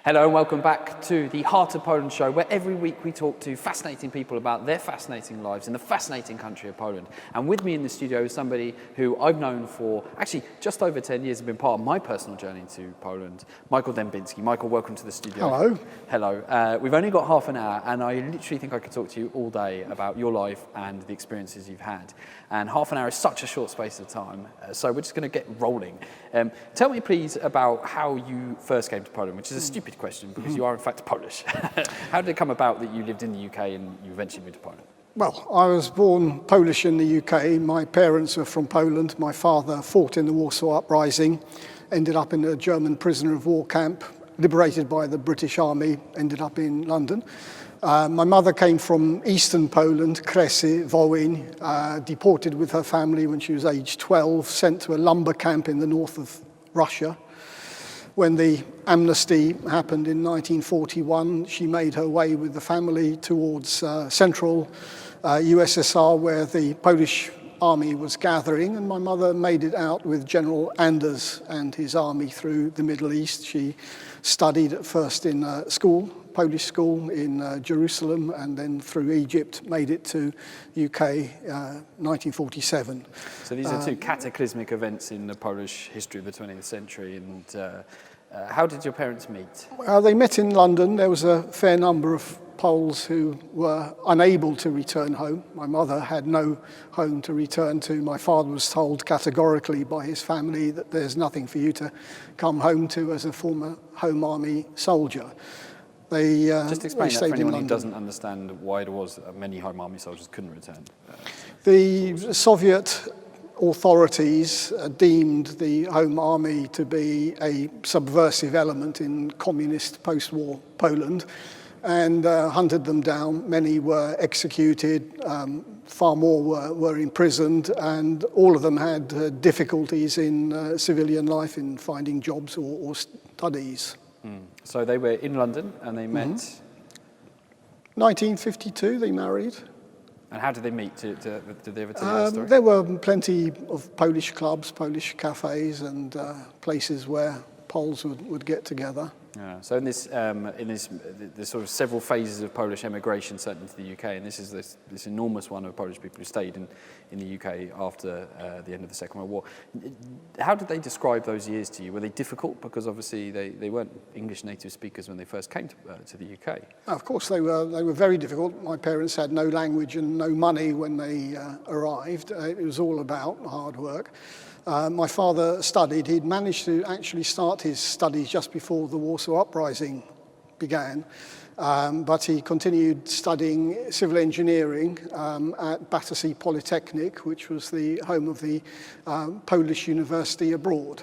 Hello and welcome back to the Heart of Poland show, where every week we talk to fascinating people about their fascinating lives in the fascinating country of Poland. And with me in the studio is somebody who I've known for actually just over 10 years and been part of my personal journey to Poland, Michael Dembinski. Michael, welcome to the studio. Hello. Hello. We've only got half an hour and I literally think I could talk to you all day about your life and the experiences you've had. And half an hour is such a short space of time, so we're just going to get rolling. Tell me please about how you first came to Poland, which is a stupid question because you are in fact Polish. How did it come about that you lived in the UK and you eventually moved to Poland? Well, I was born Polish in the UK. My parents were from Poland. My father fought in the Warsaw Uprising, ended up in a German prisoner of war camp, liberated by the British Army, ended up in London. My mother came from eastern Poland, Kresy, Wołyń, deported with her family when she was aged 12, sent to a lumber camp in the north of Russia. When the amnesty happened in 1941, she made her way with the family towards central USSR, where the Polish army was gathering, and my mother made it out with General Anders and his army through the Middle East. She studied at first in Polish school in Jerusalem, and then through Egypt, made it to UK 1947. So these are two cataclysmic events in the Polish history of the 20th century. And how did your parents meet? They met in London. There was a fair number of Poles who were unable to return home. My mother had no home to return to. My father was told categorically by his family that there's nothing for you to come home to as a former Home Army soldier. Just explain that for anyone who doesn't understand why it was that many Home Army soldiers couldn't return. The Soviet authorities deemed the Home Army to be a subversive element in communist post-war Poland and hunted them down. Many were executed, far more were imprisoned, and all of them had difficulties in civilian life, in finding jobs or studies. So they were in London and they met? 1952 they married. And how did they meet? Did they ever tell you that story? There were plenty of Polish clubs, Polish cafes, and places where Poles would get together. Yeah. So in this sort of several phases of Polish emigration, certainly to the UK, and this is this enormous one of Polish people who stayed in the UK after the end of the Second World War. How did they describe those years to you? Were they difficult? Because obviously they weren't English native speakers when they first came to the UK. Of course, they were very difficult. My parents had no language and no money when they arrived. It was all about hard work. My father studied. He'd managed to actually start his studies just before the Warsaw Uprising began, but he continued studying civil engineering at Battersea Polytechnic, which was the home of the Polish university abroad.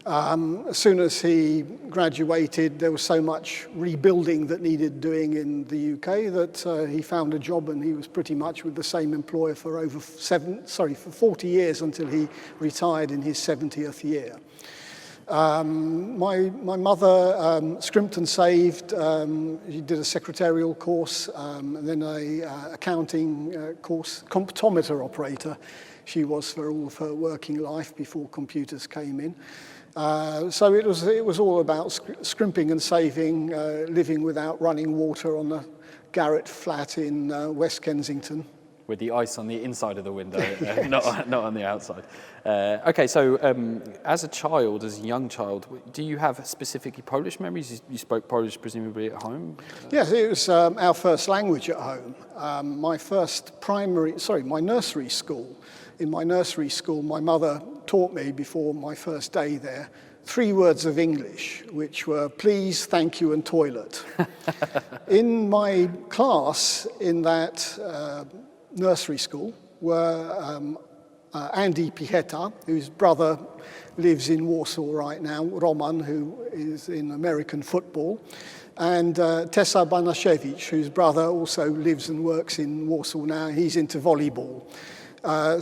As soon as he graduated, there was so much rebuilding that needed doing in the UK that he found a job, and he was pretty much with the same employer for for 40 years until he retired in his 70th year. My mother scrimped and saved. She did a secretarial course, and then a accounting course, comptometer operator. She was for all of her working life before computers came in. So it was all about scrimping and saving, living without running water on a garret flat in West Kensington. With the ice on the inside of the window, not on the outside. Okay, so as a young child, do you have specifically Polish memories? You spoke Polish presumably at home? Yes, it was our first language at home. My nursery school. In my nursery school, my mother taught me before my first day there 3 words of English, which were please, thank you, and toilet. In my class in that nursery school were Andy Picheta, whose brother lives in Warsaw right now, Roman, who is in American football, and Tessa Banasiewicz, whose brother also lives and works in Warsaw now. He's into volleyball.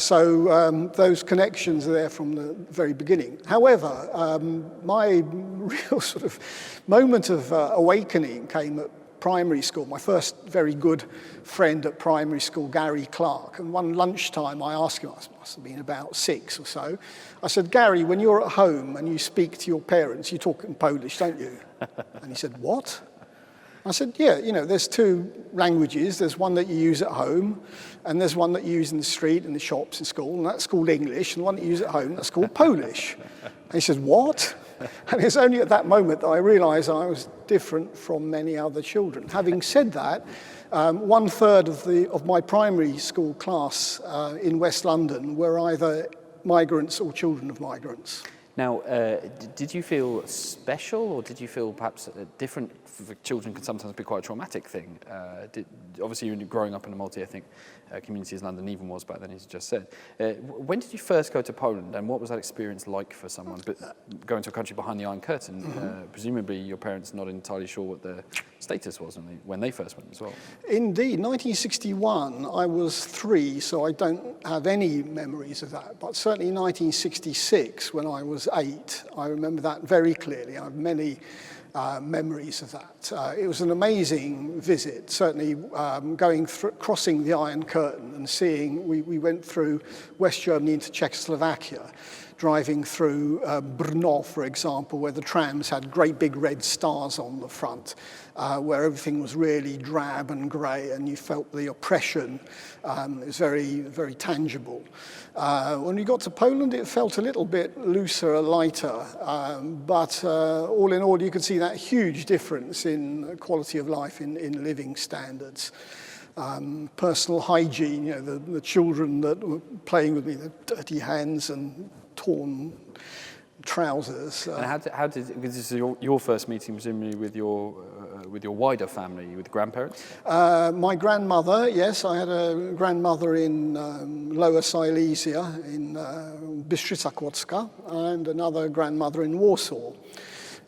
So those connections are there from the very beginning. However, my real sort of moment of awakening came at primary school, my first very good friend at primary school, Gary Clark. And one lunchtime I asked him, I must have been about 6 or so, I said, Gary, when you're at home and you speak to your parents, you talk in Polish, don't you? And he said, what? I said, yeah, you know, there's 2 languages. There's one that you use at home, and there's one that you use in the street, in the shops, in school, and that's called English, and the one that you use at home, that's called Polish. And he said, what? And it's only at that moment that I realised I was different from many other children. Having said that, 1/3 of my primary school class in West London were either migrants or children of migrants. Now, did you feel special, or did you feel perhaps different? For children can sometimes be quite a traumatic thing. Obviously, you're growing up in a multi-ethnic community, as London even was back then, as you just said. When did you first go to Poland, and what was that experience like for someone going to a country behind the Iron Curtain? Presumably, your parents not entirely sure what their status was when they first went as well. Indeed, 1961, I was 3, so I don't have any memories of that. But certainly 1966, when I was 8, I remember that very clearly. I have many memories of that. It was an amazing visit, certainly crossing the Iron Curtain and seeing, we went through West Germany into Czechoslovakia, driving through Brno, for example, where the trams had great big red stars on the front, where everything was really drab and grey, and you felt the oppression. It was very, very tangible. When we got to Poland, it felt a little bit looser, lighter, but all in all, you could see that huge difference in quality of life, in living standards. Personal hygiene, you know, the children that were playing with me, the dirty hands and torn trousers. And how did because this is your first meeting, presumably with your wider family, with grandparents? My grandmother, yes, I had a grandmother in Lower Silesia, in Bystrzyca Kłodzka, and another grandmother in Warsaw.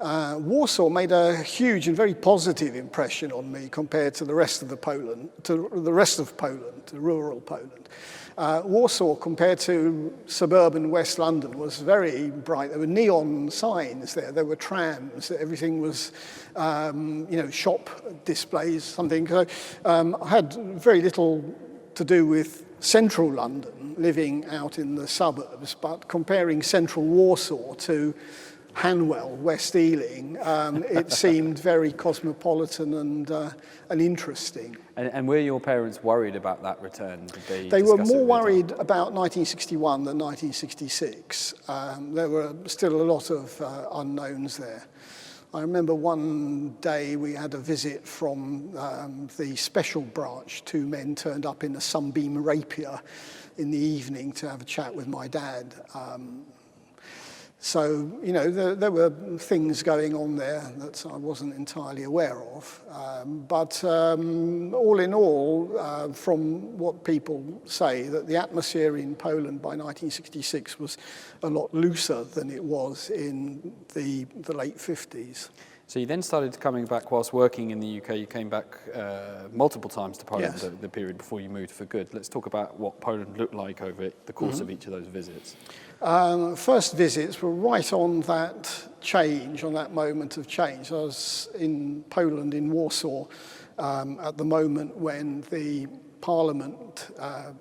Warsaw made a huge and very positive impression on me compared to the rest of Poland, to rural Poland. Warsaw, compared to suburban West London, was very bright. There were neon signs there. There were trams. Everything was, shop displays, something. So I had very little to do with central London, living out in the suburbs. But comparing central Warsaw to Hanwell, West Ealing, it seemed very cosmopolitan and interesting. And were your parents worried about that return? Did they were more worried about 1961 than 1966. There were still a lot of unknowns there. I remember one day we had a visit from the special branch. 2 men turned up in a sunbeam rapier in the evening to have a chat with my dad. So, you know, there were things going on there that I wasn't entirely aware of. But all in all, from what people say, that the atmosphere in Poland by 1966 was a lot looser than it was in the late 50s. So you then started coming back whilst working in the UK. You came back multiple times to Poland, yes. the period before you moved for good. Let's talk about what Poland looked like over the course of each of those visits. First visits were right on that change, on that moment of change. I was in Poland, in Warsaw, at the moment when the Parliament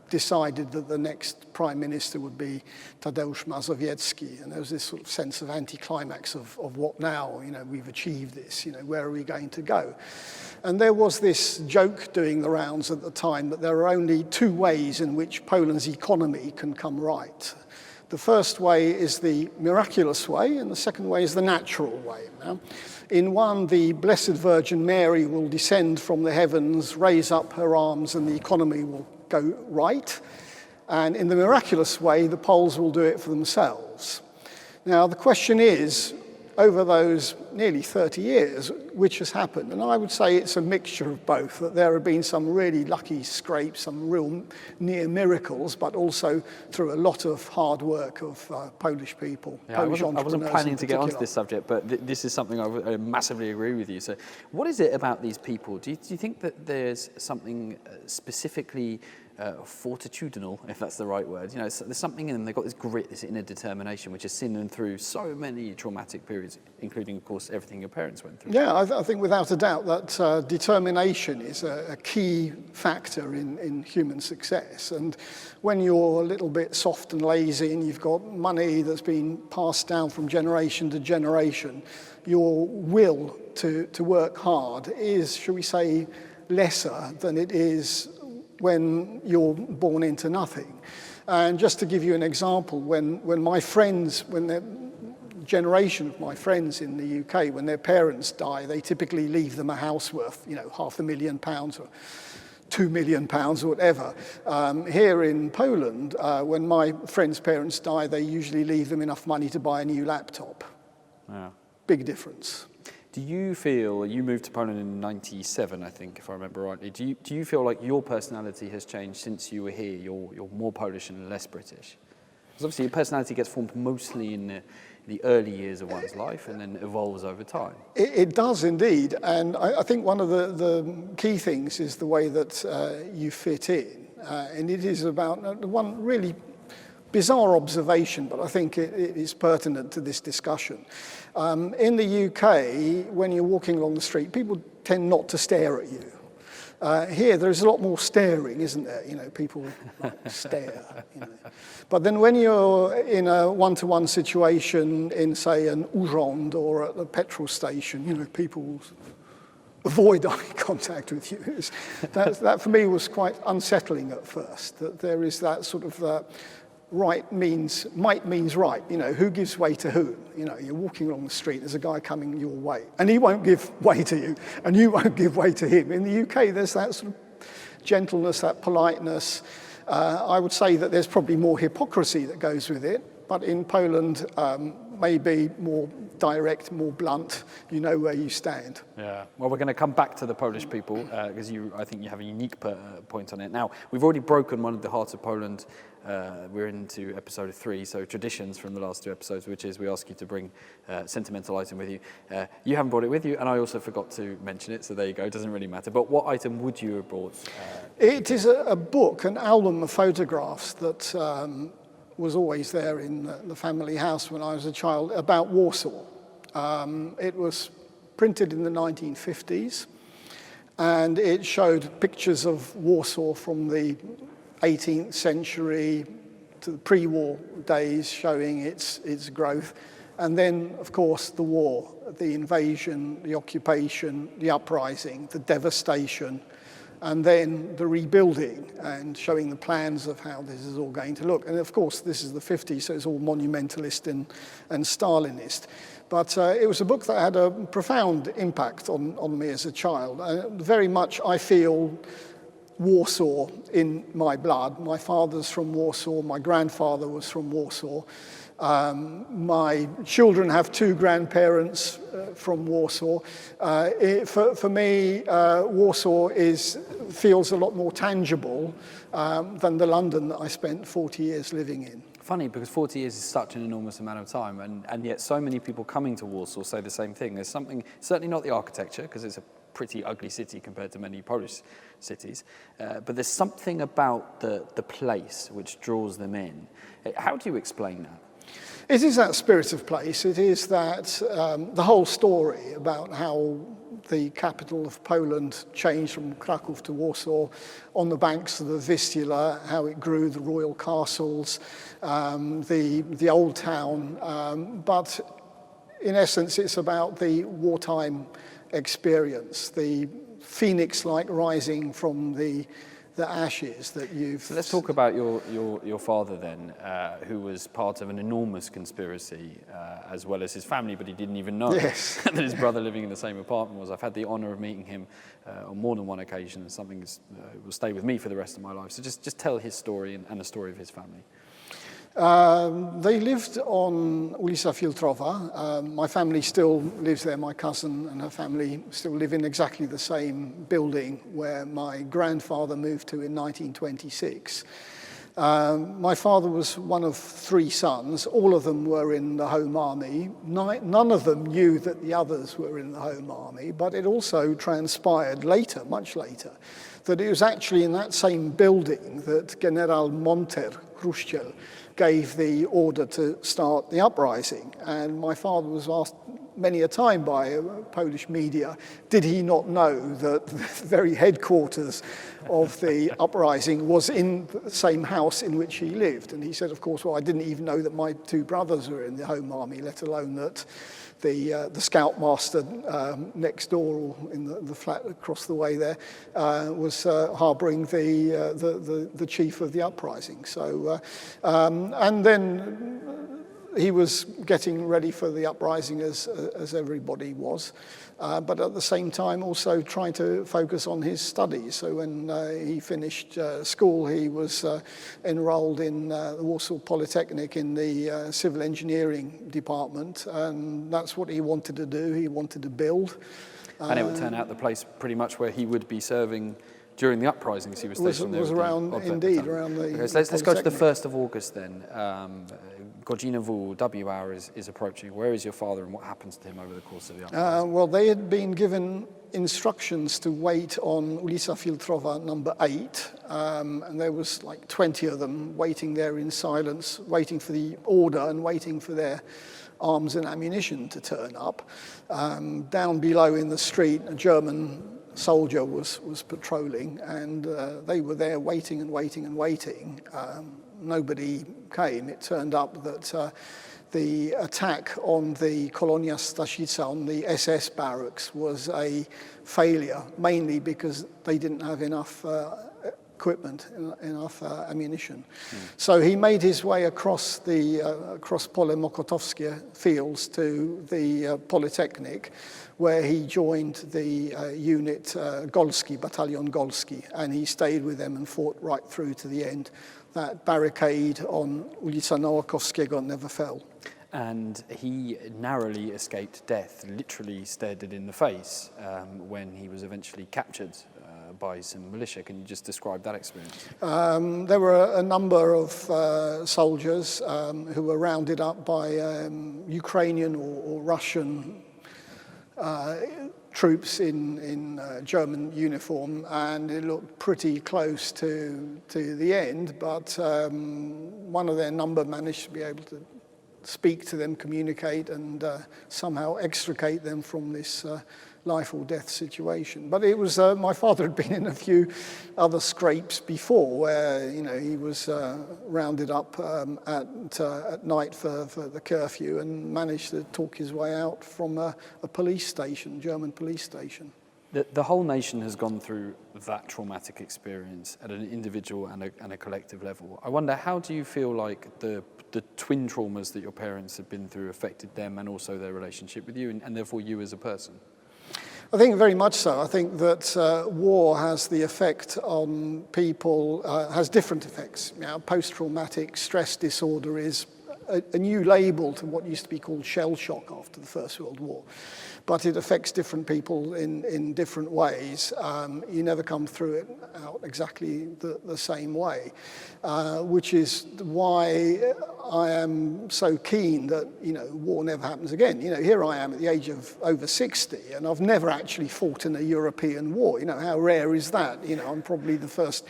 decided that the next Prime Minister would be Tadeusz Mazowiecki, and there was this sort of sense of anticlimax of what now, you know, we've achieved this, you know, where are we going to go? And there was this joke doing the rounds at the time that there are only 2 ways in which Poland's economy can come right. The first way is the miraculous way, and the second way is the natural way. Now, in one, the Blessed Virgin Mary will descend from the heavens, raise up her arms, and the economy will go right. And in the miraculous way, the Poles will do it for themselves. Now, the question is, over those nearly 30 years, which has happened? And I would say it's a mixture of both, that there have been some really lucky scrapes, some real near miracles, but also through a lot of hard work of Polish people, Polish entrepreneurs. I wasn't planning to get onto this subject, but this is something I massively agree with you. So what is it about these people? Do you think that there's something specifically fortitudinal, if that's the right word. You know, there's something in them. They've got this grit, this inner determination, which has seen them through so many traumatic periods, including, of course, everything your parents went through. Yeah, I think without a doubt that determination is a key factor in human success. And when you're a little bit soft and lazy and you've got money that's been passed down from generation to generation, your will to work hard is, shall we say, lesser than it is when you're born into nothing. And just to give you an example, when the generation of my friends in the UK, when their parents die, they typically leave them a house worth, you know, £500,000 or £2 million or whatever. Here in Poland, when my friends' parents die, they usually leave them enough money to buy a new laptop. Yeah. Big difference. Do you feel, you moved to Poland in 97, I think, if I remember rightly, do you feel like your personality has changed since you were here? You're more Polish and less British? Because obviously your personality gets formed mostly in the early years of one's life and then evolves over time. It does indeed, and I think one of the key things is the way that you fit in. And it is about one really bizarre observation, but I think it is pertinent to this discussion. In the UK, when you're walking along the street, people tend not to stare at you. Here, there's a lot more staring, isn't there? You know, people like, stare. You know. But then when you're in a one-to-one situation in, say, an urząd or at a petrol station, you know, people avoid eye contact with you. That for me was quite unsettling at first, that there is that sort of might means right. You know, who gives way to who? You know, you're walking along the street, there's a guy coming your way, and he won't give way to you, and you won't give way to him. In the UK, there's that sort of gentleness, that politeness. I would say that there's probably more hypocrisy that goes with it, but in Poland, maybe more direct, more blunt. You know where you stand. Yeah. Well, we're going to come back to the Polish people because I think you have a unique point on it. Now, we've already broken one of the hearts of Poland. We're into episode 3, so traditions from the last 2 episodes, which is we ask you to bring sentimentalizing with you. You haven't brought it with you, and I also forgot to mention it, so there you go. It doesn't really matter. But what item would you have brought? It is a book, an album of photographs that was always there in the family house when I was a child, about Warsaw. It was printed in the 1950s, and it showed pictures of Warsaw from the 18th century to the pre-war days, showing its growth. And then, of course, the war, the invasion, the occupation, the uprising, the devastation, and then the rebuilding and showing the plans of how this is all going to look. And of course, this is the 50s, so it's all monumentalist and Stalinist. But it was a book that had a profound impact on me as a child. Very much, I feel, Warsaw in my blood. My father's from Warsaw, my grandfather was from Warsaw. My children have 2 grandparents from Warsaw. For me, Warsaw feels a lot more tangible than the London that I spent 40 years living in. Funny, because 40 years is such an enormous amount of time, and yet so many people coming to Warsaw say the same thing. There's something, certainly not the architecture, because it's a pretty ugly city compared to many Polish cities, but there's something about the place which draws them in. How do you explain that? It is that spirit of place. It is that the whole story about how the capital of Poland changed from Kraków to Warsaw on the banks of the Vistula, how it grew, the royal castles, the old town. But in essence, it's about the wartime experience, the phoenix-like rising from the ashes that you've... So let's talk about your father then, who was part of an enormous conspiracy, as well as his family, but he didn't even know yes. that his brother living in the same apartment was. I've had the honour of meeting him on more than one occasion, and something will stay with me for the rest of my life. So just tell his story and the story of his family. They lived on ulica Filtrowa. My family still lives there. My cousin and her family still live in exactly the same building where my grandfather moved to in 1926. My father was one of 3 sons. All of them were in the Home Army. None of them knew that the others were in the Home Army, but it also transpired later, much later, that it was actually in that same building that General Monter, Khrushchev, gave the order to start the uprising. And my father was asked many a time by Polish media, did he not know that the very headquarters of the uprising was in the same house in which he lived? And he said, of course, well, I didn't even know that my 2 brothers were in the Home Army, let alone that the scoutmaster next door, or in the flat across the way there, was harbouring the chief of the uprising. So, and then he was getting ready for the uprising as everybody was, but at the same time also trying to focus on his studies. So when he finished school, he was enrolled in the Warsaw Polytechnic in the civil engineering department, and that's what he wanted to do. He wanted to build. And it would turn out the place pretty much where he would be serving during the uprisings. He was stationed there. Was around, indeed, around the Okay, so let's go to the 1st of August then. Godzinovu W hour is approaching. Where is your father and what happens to him over the course of the uprising? Well, they had been given instructions to wait on ulica Filtrowa number 8, and there was like 20 of them waiting there in silence, waiting for the order and waiting for their arms and ammunition to turn up. Down below in the street, a German soldier was patrolling, and they were there waiting and waiting and waiting. Nobody came. It turned up that the attack on the Kolonia Staszica, on the SS barracks, was a failure, mainly because they didn't have enough equipment, enough ammunition. So he made his way across Pole Mokotowskie fields to the Polytechnic, where he joined the unit Golski, Battalion Golski, and he stayed with them and fought right through to the end. That barricade on ulica Nowakowskiego never fell. And he narrowly escaped death, literally stared it in the face when he was eventually captured by some militia. Can you just describe that experience? There were a number of soldiers who were rounded up by Ukrainian or Russian troops in German uniform, and it looked pretty close to the end, but one of their number managed to be able to speak to them, communicate, and somehow extricate them from this life or death situation. But it was, my father had been in a few other scrapes before where, he was rounded up at night for the curfew and managed to talk his way out from a police station, German police station. The whole nation has gone through that traumatic experience at an individual and a collective level. I wonder, how do you feel like the twin traumas that your parents have been through affected them and also their relationship with you and therefore you as a person? I think very much so. I think that war has the effect on people, has different effects. Post-traumatic stress disorder is a new label to what used to be called shell shock after the First World War. But it affects different people in different ways. You never come through it out exactly the same way, which is why I am so keen that, war never happens again. Here I am at the age of over 60, and I've never actually fought in a European war. How rare is that? I'm probably the first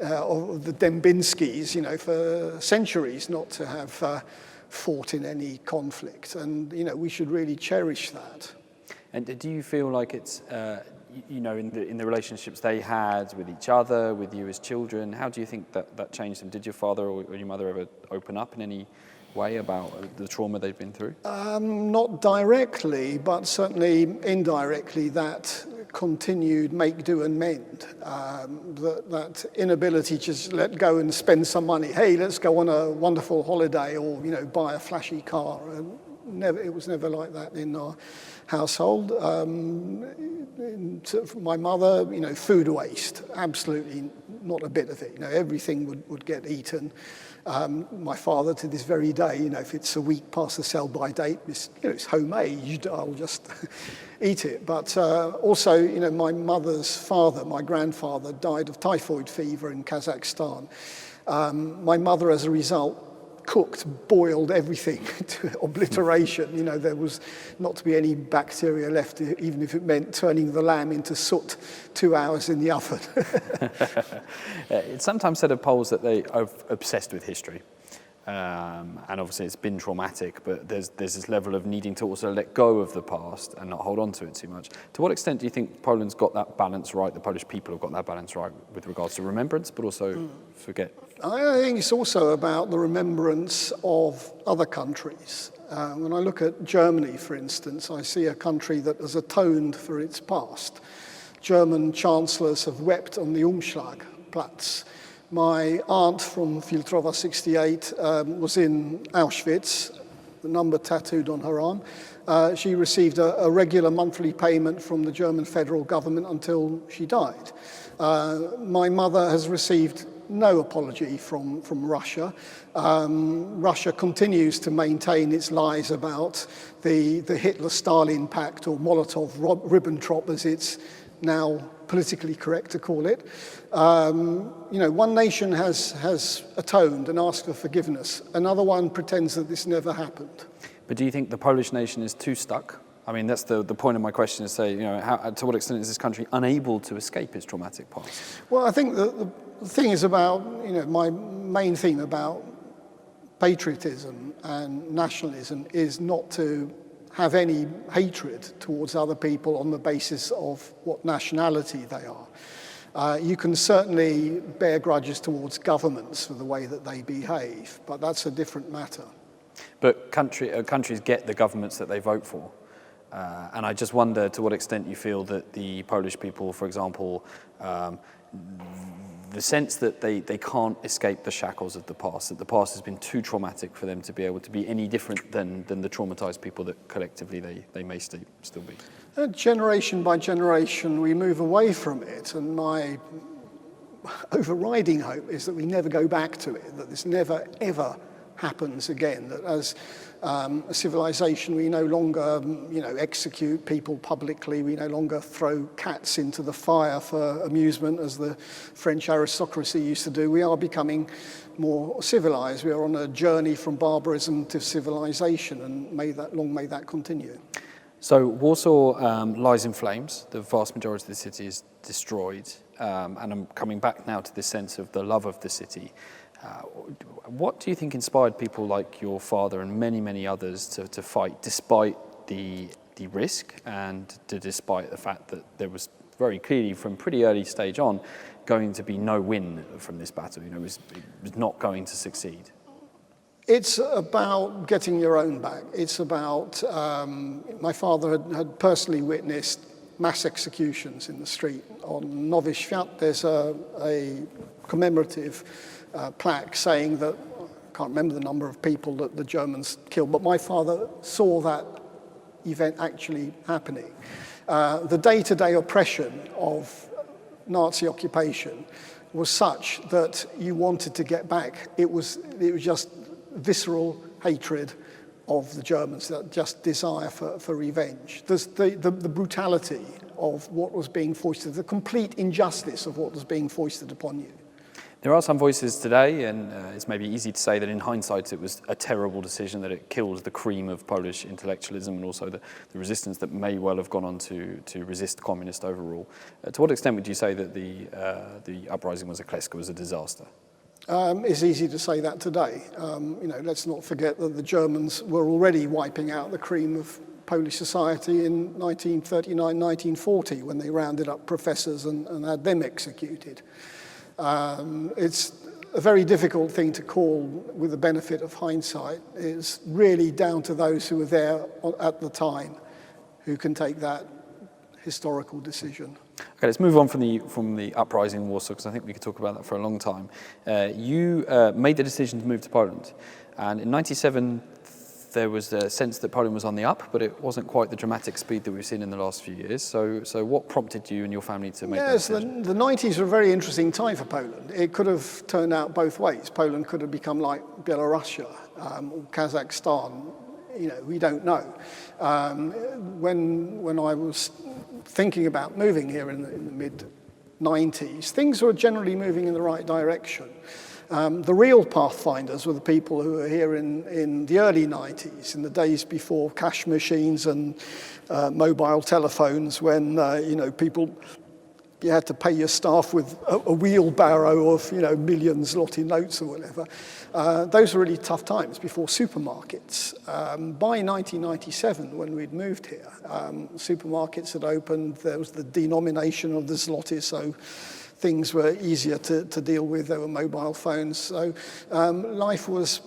of the Dembinskis, for centuries not to have fought in any conflict. And, we should really cherish that. And do you feel like it's, in the relationships they had with each other, with you as children, how do you think that changed them? Did your father or your mother ever open up in any way about the trauma they've been through? Not directly, but certainly indirectly, that continued make, do and mend. That inability to just let go and spend some money. Hey, let's go on a wonderful holiday, or, buy a flashy car. It was never like that in our household. My mother, food waste, absolutely not a bit of it. Everything would get eaten. My father, to this very day, if it's a week past the sell-by date, it's homemade, I'll just eat it. But also, my mother's father, my grandfather, died of typhoid fever in Kazakhstan. My mother, as a result, cooked, boiled everything to obliteration. You know, there was not to be any bacteria left, even if it meant turning the lamb into soot 2 hours in the oven. It's sometimes said of Poles that they are obsessed with history. And obviously it's been traumatic, but there's this level of needing to also let go of the past and not hold on to it too much. To what extent do you think Poland's got that balance right, the Polish people have got that balance right with regards to remembrance, but also forget? I think it's also about the remembrance of other countries. When I look at Germany, for instance, I see a country that has atoned for its past. German chancellors have wept on the Umschlagplatz. My aunt from Filtrowa 68 was in Auschwitz, the number tattooed on her arm. She received a regular monthly payment from the German federal government until she died. My mother has received no apology from Russia. Russia continues to maintain its lies about the Hitler-Stalin pact, or Molotov-Ribbentrop as it's now politically correct to call it. You know, one nation has atoned and asked for forgiveness. Another one pretends that this never happened. But do you think the Polish nation is too stuck? I mean, that's the point of my question, is say, you know, to what extent is this country unable to escape its traumatic past? Well, I think the thing is about, you know, my main theme about patriotism and nationalism is not to have any hatred towards other people on the basis of what nationality they are. You can certainly bear grudges towards governments for the way that they behave, but that's a different matter. But countries get the governments that they vote for. And I just wonder to what extent you feel that the Polish people, for example, the sense that they can't escape the shackles of the past, that the past has been too traumatic for them to be able to be any different than the traumatized people that collectively they may still be. Generation by generation, we move away from it, and my overriding hope is that we never go back to it, that this never, ever happens again, that as a civilization we no longer execute people publicly, we no longer throw cats into the fire for amusement as the French aristocracy used to do. We are becoming more civilized. We are on a journey from barbarism to civilization, and may that continue. So Warsaw lies in flames. The vast majority of the city is destroyed, and I'm coming back now to this sense of the love of the city. What do you think inspired people like your father and many, many others to fight despite the risk, and despite the fact that there was very clearly from pretty early stage on going to be no win from this battle? You know, it was not going to succeed. It's about getting your own back. It's about, my father had personally witnessed mass executions in the street. On Nowy Świat, there's a commemorative plaque saying that, I can't remember the number of people that the Germans killed, but my father saw that event actually happening. The day-to-day oppression of Nazi occupation was such that you wanted to get back. It was just visceral hatred of the Germans, that just desire for revenge. There's the brutality of what was being foisted, the complete injustice of what was being foisted upon you. There are some voices today, and it's maybe easy to say that in hindsight it was a terrible decision, that it killed the cream of Polish intellectualism and also the resistance that may well have gone on to resist communist overrule. To what extent would you say that the uprising was a disaster? It's easy to say that today. Let's not forget that the Germans were already wiping out the cream of Polish society in 1939, 1940, when they rounded up professors and had them executed. It's a very difficult thing to call with the benefit of hindsight. It's really down to those who were there at the time who can take that historical decision. Okay, let's move on from the uprising in Warsaw, because I think we could talk about that for a long time. You made the decision to move to Poland, and in '97 there was a sense that Poland was on the up, but it wasn't quite the dramatic speed that we've seen in the last few years. So what prompted you and your family to make that decision? The 90s were a very interesting time for Poland. It could have turned out both ways. Poland could have become like Belarus or Kazakhstan. We don't know. When I was thinking about moving here in the mid-90s, things were generally moving in the right direction. The real pathfinders were the people who were here in the early 90s, in the days before cash machines and mobile telephones, when you had to pay your staff with a wheelbarrow of million zloty notes or whatever. Those were really tough times before supermarkets. By 1997, when we'd moved here, supermarkets had opened. There was the denomination of the zloty, so things were easier to deal with. There were mobile phones. So life was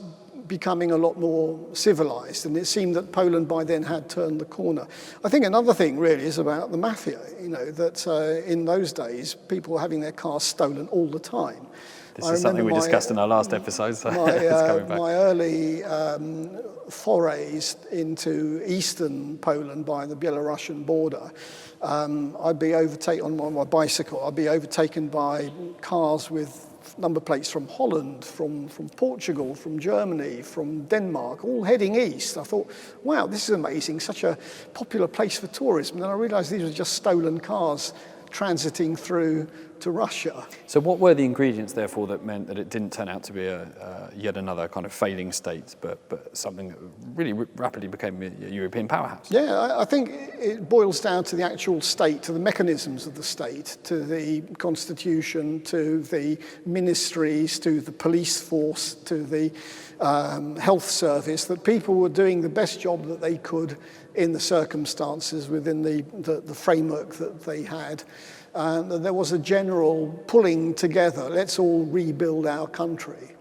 becoming a lot more civilized, and it seemed that Poland by then had turned the corner. I think another thing really is about the mafia, that in those days people were having their cars stolen all the time. This is something we discussed in our last episode, so it's coming back. My early forays into eastern Poland by the Belarusian border, I'd be overtaken on my bicycle. I'd be overtaken by cars with number plates from Holland, from Portugal, from Germany, from Denmark, all heading east. I thought, wow, this is amazing, such a popular place for tourism. And then I realized these were just stolen cars transiting through to Russia. So what were the ingredients, therefore, that meant that it didn't turn out to be yet another kind of failing state, but something that really rapidly became a European powerhouse? Yeah, I think it boils down to the actual state, to the mechanisms of the state, to the constitution, to the ministries, to the police force, to the health service, that people were doing the best job that they could in the circumstances within the framework that they had. And there was a general pulling together, let's all rebuild our country.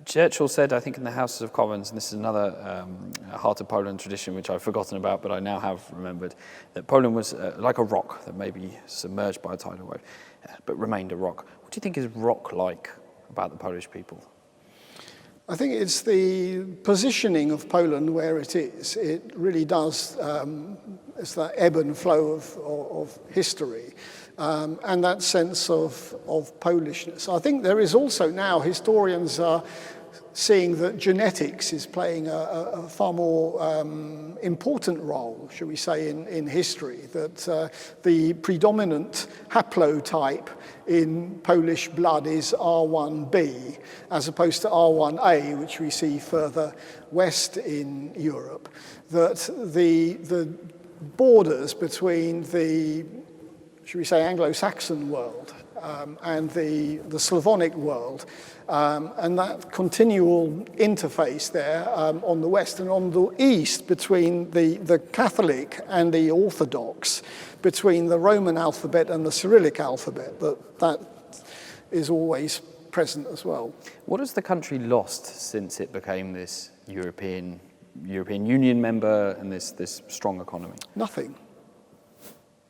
Churchill said, I think in the Houses of Commons, and this is another Heart of Poland tradition which I've forgotten about, but I now have remembered, that Poland was like a rock that may be submerged by a tidal wave, but remained a rock. What do you think is rock-like about the Polish people? I think it's the positioning of Poland where it is. It really does, it's that ebb and flow of history, and that sense of Polishness. I think there is also now, historians are seeing that genetics is playing a far more important role, shall we say, in history, that the predominant haplotype in Polish blood is R1b, as opposed to R1a, which we see further west in Europe, that the borders between the, should we say, Anglo-Saxon world and the Slavonic world, and that continual interface there on the west and on the east between the Catholic and the Orthodox, between the Roman alphabet and the Cyrillic alphabet, that is always present as well. What has the country lost since it became this European Union member and this strong economy? Nothing.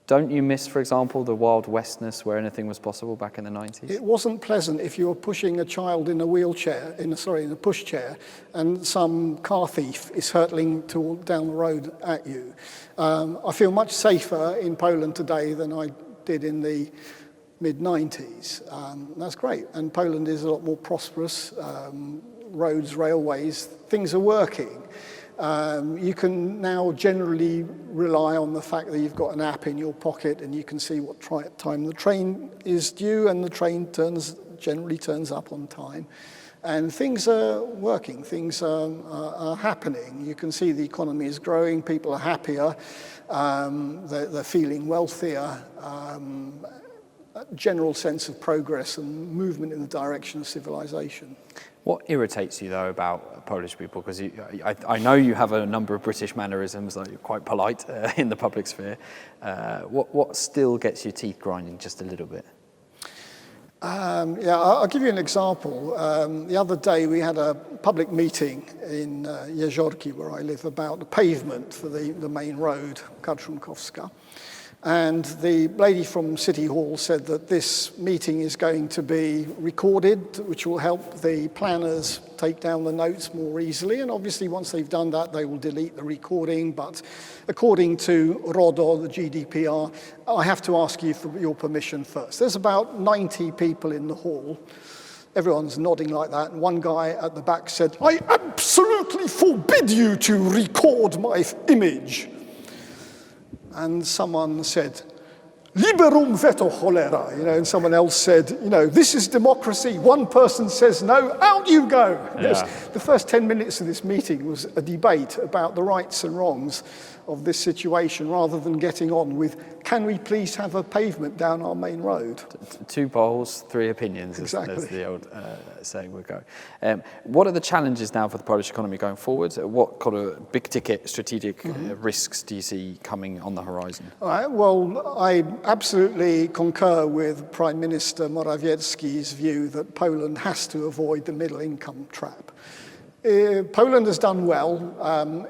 Don't you miss, for example, the Wild Westness where anything was possible back in the 90s? It wasn't pleasant if you were pushing a child in a wheelchair, in a pushchair, and some car thief is hurtling down the road at you. I feel much safer in Poland today than I did in the mid-90s. That's great. And Poland is a lot more prosperous. Roads, railways, things are working. You can now generally rely on the fact that you've got an app in your pocket and you can see what time the train is due, and the train generally turns up on time. And things are working, things are happening. You can see the economy is growing, people are happier, they're feeling wealthier, a general sense of progress and movement in the direction of civilization. What irritates you, though, about Polish people? Because I know you have a number of British mannerisms, like you're quite polite in the public sphere. What still gets your teeth grinding just a little bit? Yeah, I'll give you an example. The other day we had a public meeting in Jeziorki, where I live, about the pavement for the main road, Kaczmarkowska. And the lady from City Hall said that this meeting is going to be recorded, which will help the planners take down the notes more easily. And obviously, once they've done that, they will delete the recording. But according to RODO, the GDPR, I have to ask you for your permission first. There's about 90 people in the hall. Everyone's nodding like that. And one guy at the back said, "I absolutely forbid you to record my image." And someone said, liberum veto cholera, and someone else said, this is democracy. One person says no, out you go. Yeah. The first 10 minutes of this meeting was a debate about the rights and wrongs of this situation, rather than getting on with, can we please have a pavement down our main road? Two polls, three opinions, Exactly. as the old saying would go. What are the challenges now for the Polish economy going forward? What kind of big-ticket strategic risks do you see coming on the horizon? All right, well, I absolutely concur with Prime Minister Morawiecki's view that Poland has to avoid the middle-income trap. Poland has done well.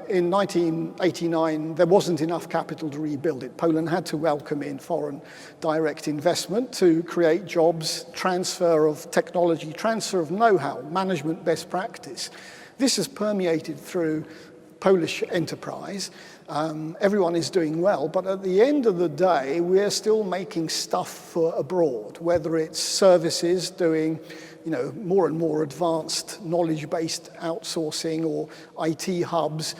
In 1989, there wasn't enough capital to rebuild it. Poland had to welcome in foreign direct investment to create jobs, transfer of technology, transfer of know-how, management best practice. This has permeated through Polish enterprise. Everyone is doing well, but at the end of the day, we're still making stuff for abroad, whether it's services doing more and more advanced knowledge-based outsourcing, or IT hubs,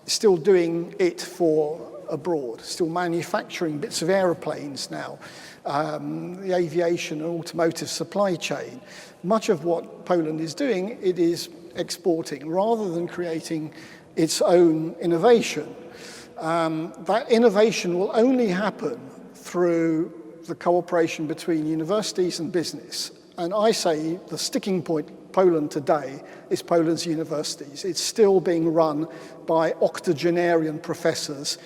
still doing it for abroad, still manufacturing bits of aeroplanes now, the aviation and automotive supply chain. Much of what Poland is doing, it is exporting rather than creating its own innovation. That innovation will only happen through the cooperation between universities and business. And I say the sticking point Poland today is Poland's universities. It's still being run by octogenarian professors,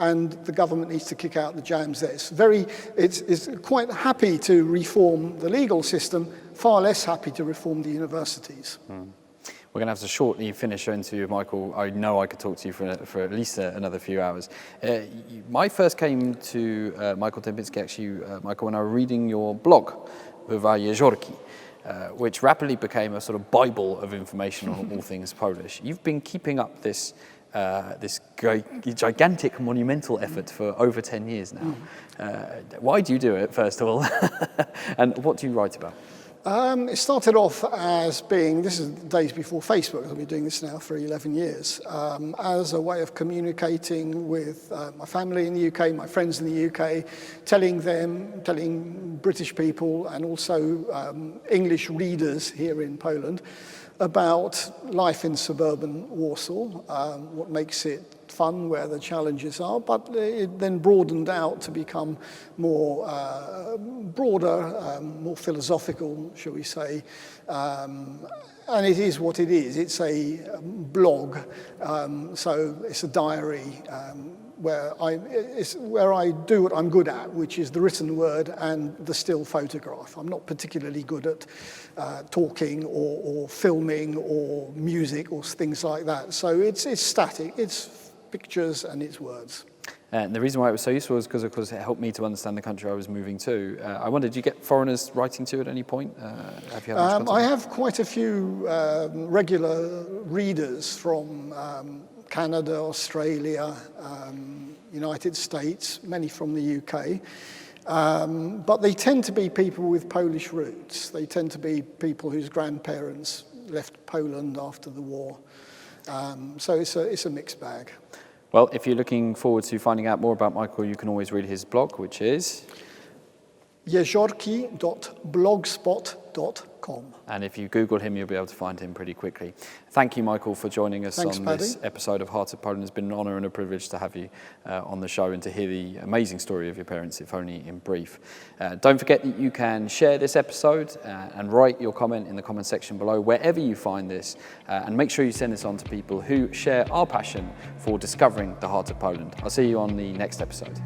and the government needs to kick out the jams there. It's quite happy to reform the legal system, far less happy to reform the universities. We're going to have to shortly finish our interview with Michael. I know I could talk to you for at least another few hours. I first came to Michael Dembinski, actually, Michael, when I was reading your blog, Jeziorki, which rapidly became a sort of Bible of information on all things Polish. You've been keeping up this gigantic, monumental effort for over 10 years now. Why do you do it, first of all? And what do you write about? It started off as being, this is days before Facebook, I've been doing this now for 11 years, as a way of communicating with my family in the UK, my friends in the UK, telling British people and also English readers here in Poland about life in suburban Warsaw, what makes it fun, where the challenges are, but it then broadened out to become more broader, more philosophical, shall we say. And it is what it is. It's a blog, so it's a diary where I do what I'm good at, which is the written word and the still photograph. I'm not particularly good at talking or filming or music or things like that. So it's static. It's pictures and its words. And the reason why it was so useful is because, of course, it helped me to understand the country I was moving to. I wondered, did you get foreigners writing to you at any point? Have you had much contact? I have quite a few regular readers from Canada, Australia, United States, many from the UK. But they tend to be people with Polish roots. They tend to be people whose grandparents left Poland after the war. So it's a mixed bag. Well, if you're looking forward to finding out more about Michael, you can always read his blog, which is jeziorki.blogspot.com. And if you Google him, you'll be able to find him pretty quickly. Thank you, Michael, for joining us on this episode of Heart of Poland. It's been an honour and a privilege to have you on the show and to hear the amazing story of your parents, if only in brief. Don't forget that you can share this episode and write your comment in the comment section below, wherever you find this. And make sure you send this on to people who share our passion for discovering the heart of Poland. I'll see you on the next episode.